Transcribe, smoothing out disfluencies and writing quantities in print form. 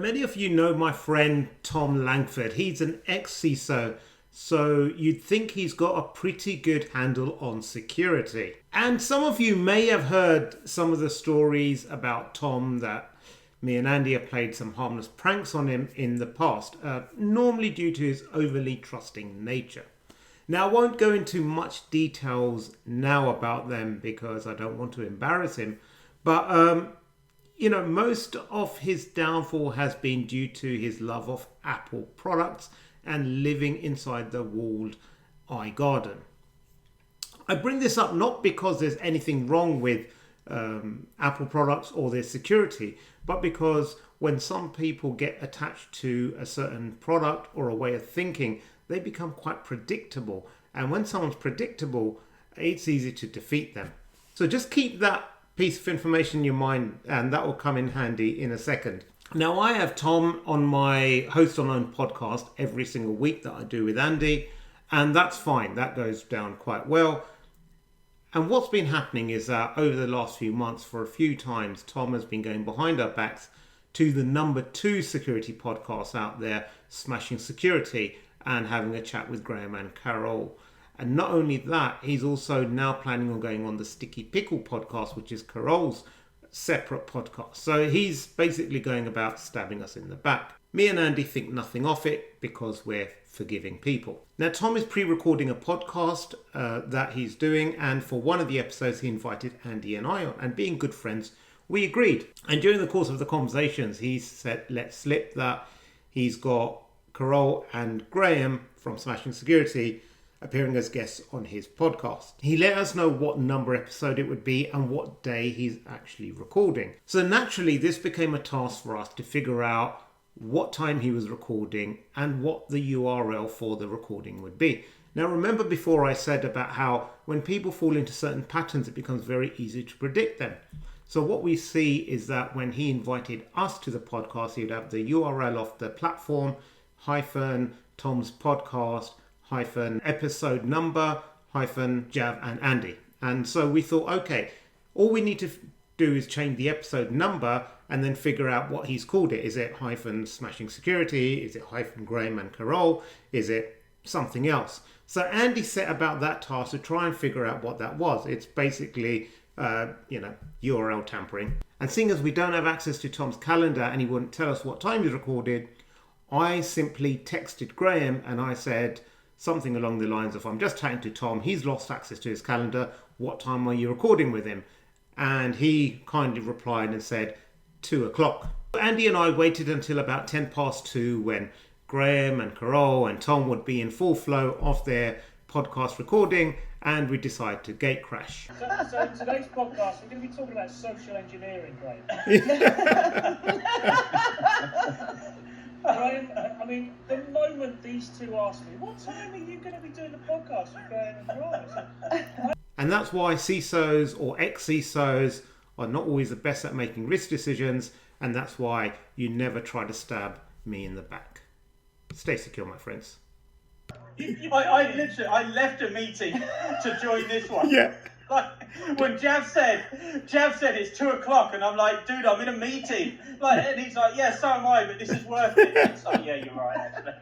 Many of you know my friend Tom Langford. He's an ex-CISO, so you'd think he's got a pretty good handle on security. And some of you may have heard some of the stories about Tom that me and Andy have played some harmless pranks on him in the past, normally due to his overly trusting nature. Now, I won't go into much details now about them because I don't want to embarrass him, but most of his downfall has been due to his love of Apple products and living inside the walled eye garden. I bring this up not because there's anything wrong with Apple products or their security, but because when some people get attached to a certain product or a way of thinking, they become quite predictable. And when someone's predictable, it's easy to defeat them. So just keep that piece of information in your mind, and that will come in handy in a second. Now, I have Tom on my Host on Own podcast every single week that I do with Andy, and that's fine. That goes down quite well. And what's been happening is that over the last few months, for a few times, Tom has been going behind our backs to the number 2 security podcast out there, Smashing Security, and having a chat with Graham and Carol. And not only that, he's also now planning on going on the Sticky Pickle podcast, which is Carol's separate podcast. So he's basically going about stabbing us in the back. Me and Andy think nothing of it because we're forgiving people. Now, Tom is pre-recording a podcast that he's doing, and for one of the episodes he invited Andy and I on, and being good friends, we agreed. And during the course of the conversations, he said, let's slip that he's got Carol and Graham from Smashing Security appearing as guests on his podcast. He let us know what number episode it would be and what day he's actually recording. So naturally, this became a task for us to figure out what time he was recording and what the URL for the recording would be. Now, remember before I said about how when people fall into certain patterns, it becomes very easy to predict them. So what we see is that when he invited us to the podcast, he would have the URL of the platform, hyphen Tom's podcast, hyphen episode number, hyphen Jav and Andy. And so we thought, okay, all we need to do is change the episode number and then figure out what he's called it. Is it hyphen Smashing Security? Is it hyphen Graham and Carol? Is it something else? So Andy set about that task to try and figure out what that was. It's basically, URL tampering. And seeing as we don't have access to Tom's calendar and he wouldn't tell us what time he's recorded, I simply texted Graham and I said something along the lines of, I'm just chatting to Tom, he's lost access to his calendar, what time are you recording with him? And he kindly replied and said 2 o'clock. Andy and I waited until about 10 past 2 when Graham and Carol and Tom would be in full flow of their podcast recording, and we decided to gatecrash. So in today's podcast, we're going to be talking about social engineering, Graham. Graham, I mean, the moment these two asked me, what time are you going to be doing the podcast with Graham and Carol? And that's why CISOs or ex-CISOs are not always the best at making risk decisions, and that's why you never try to stab me in the back. Stay secure, my friends. I left a meeting to join this one. Yeah. Like, when Jav said it's 2 o'clock, and I'm like, dude, I'm in a meeting. Like, and he's like, yeah, so am I, but this is worth it. It's like, yeah, you're right, actually.